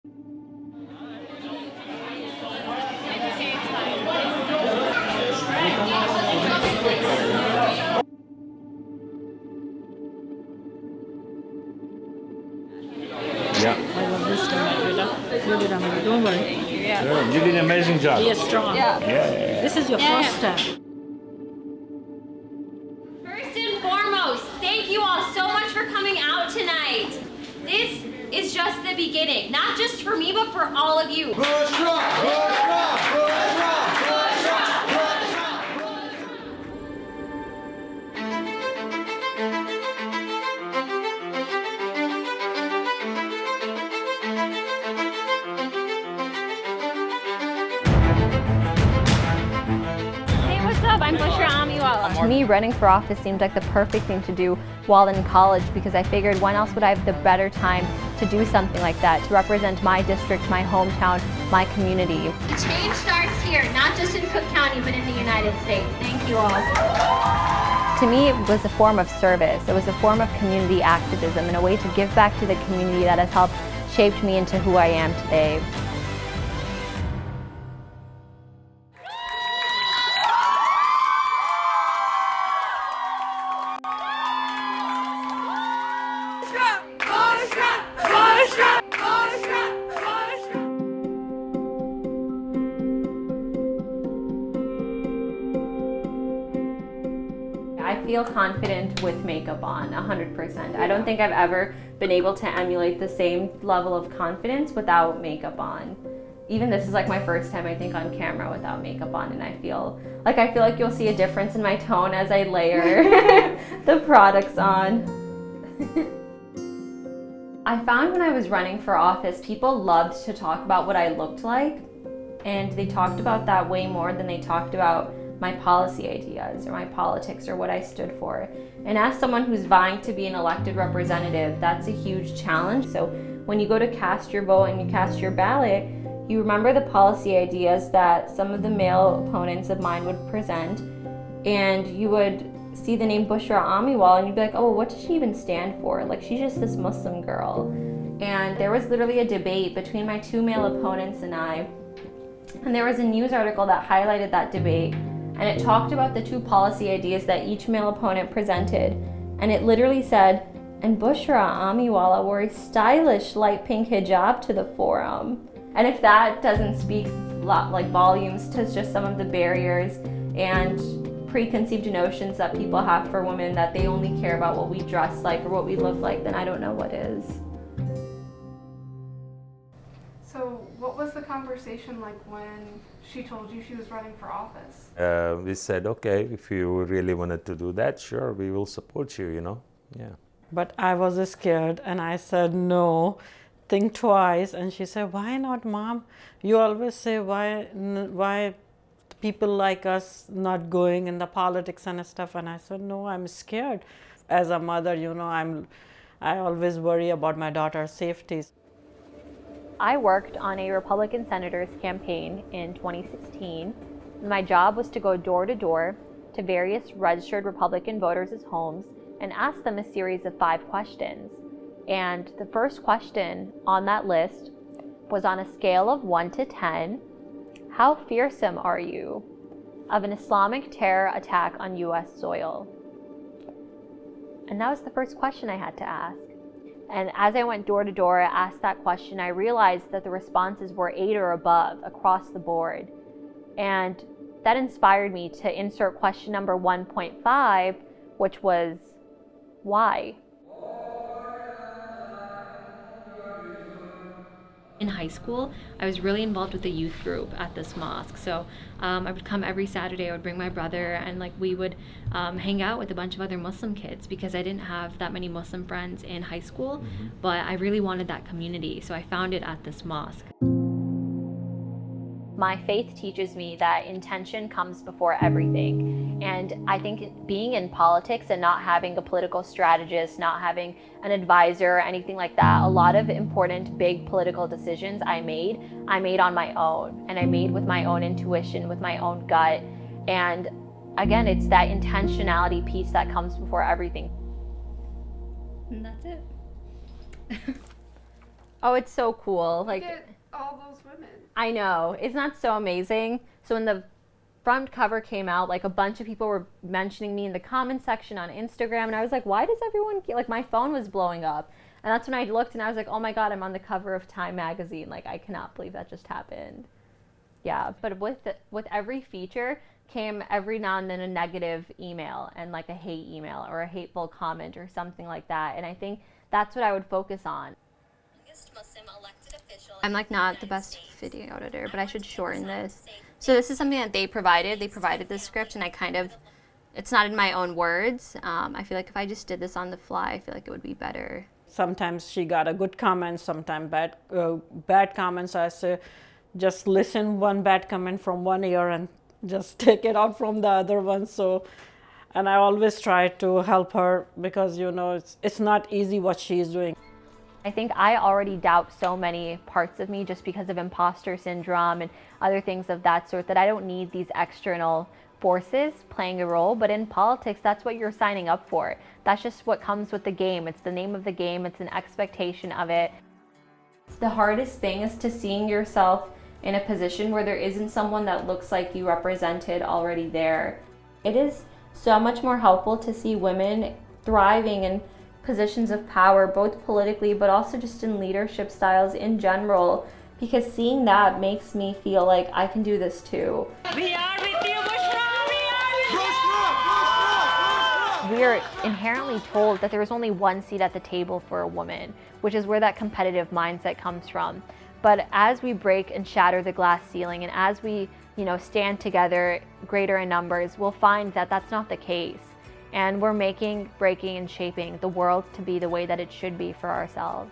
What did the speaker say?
Yeah. I love this one. You did amazing. Don't worry. Yeah, you did an amazing job. Be strong. Yeah. This is your first step. First and foremost, thank you all so much for coming out tonight. This is just the beginning, not just for me, but for all of you. Bushra! Bushra! Bushra! Bushra! Hey, what's up? I'm Bushra Amiwala. To me, running for office seemed like the perfect thing to do while in college because I figured when else would I have the better time to do something like that, to represent my district, my hometown, my community. The change starts here, not just in Cook County, but in the United States. Thank you all. To me, it was a form of service. It was a form of community activism and a way to give back to the community that has helped shape me into who I am today. I feel confident with makeup on, 100%. I don't think I've ever been able to emulate the same level of confidence without makeup on. Even this is like my first time, I think, on camera without makeup on, and I feel like you'll see a difference in my tone as I layer the products on. I found when I was running for office, people loved to talk about what I looked like, and they talked about that way more than they talked about my policy ideas or my politics or what I stood for. And as someone who's vying to be an elected representative, that's a huge challenge. So when you go to cast your vote and you cast your ballot, you remember the policy ideas that some of the male opponents of mine would present, and you would see the name Bushra Amiwala and you'd be like, oh, well, what does she even stand for? Like, she's just this Muslim girl. And there was literally a debate between my two male opponents and I, and there was a news article that highlighted that debate, and it talked about the two policy ideas that each male opponent presented. And it literally said, and Bushra Amiwala wore a stylish light pink hijab to the forum. And if that doesn't speak like volumes to just some of the barriers and preconceived notions that people have for women, that they only care about what we dress like or what we look like, then I don't know what is. So what was the conversation like when she told you she was running for office? We said, okay, if you really wanted to do that, sure, we will support you, you know? Yeah. But I was scared and I said, no, think twice. And she said, why not, Mom? You always say, why people like us not going in the politics and stuff. And I said, no, I'm scared. As a mother, you know, I always worry about my daughter's safety. I worked on a Republican senator's campaign in 2016. My job was to go door to door to various registered Republican voters' homes and ask them a series of 5 questions. And the first question on that list was, on a scale of 1 to 10, how fearsome are you of an Islamic terror attack on US soil? And that was the first question I had to ask. And as I went door to door, I asked that question, I realized that the responses were 8 or above across the board. And that inspired me to insert question number 1.5, which was, why? In high school, I was really involved with the youth group at this mosque. So I would come every Saturday, I would bring my brother, and we would hang out with a bunch of other Muslim kids because I didn't have that many Muslim friends in high school, but I really wanted that community, so I found it at this mosque. My faith teaches me that intention comes before everything. And I think being in politics and not having a political strategist, not having an advisor or anything like that, a lot of important big political decisions I made on my own. And I made with my own intuition, with my own gut. And again, it's that intentionality piece that comes before everything. And that's it. Oh, it's so cool. Look at all those women. I know. Isn't that so amazing? So when the front cover came out, like a bunch of people were mentioning me in the comment section on Instagram, and I was like, why does everyone get, like, my phone was blowing up. And that's when I looked and I was like, oh my God, I'm on the cover of Time magazine. Like, I cannot believe that just happened. Yeah, but with every feature came every now and then a negative email and like a hate email or a hateful comment or something like that. And I think that's what I would focus on. I'm like not the best video editor, but I should shorten this. So this is something that they provided. They provided this script, and it's not in my own words. I feel like if I just did this on the fly, I feel like it would be better. Sometimes she got a good comment, sometimes bad comments. I say, just listen one bad comment from one ear and just take it out from the other one. So, and I always try to help her because, you know, it's not easy what she's doing. I think I already doubt so many parts of me just because of imposter syndrome and other things of that sort, that I don't need these external forces playing a role. But in politics, that's what you're signing up for. That's just what comes with the game. It's the name of the game. It's an expectation of it. The hardest thing is to seeing yourself in a position where there isn't someone that looks like you represented already there. It is so much more helpful to see women thriving in positions of power, both politically but also just in leadership styles in general, because seeing that makes me feel like I can do this too. We are with you, Bushra! We are inherently told that there is only one seat at the table for a woman, which is where that competitive mindset comes from. But as we break and shatter the glass ceiling, and as we, stand together greater in numbers, we'll find that that's not the case. And we're making, breaking, and shaping the world to be the way that it should be for ourselves.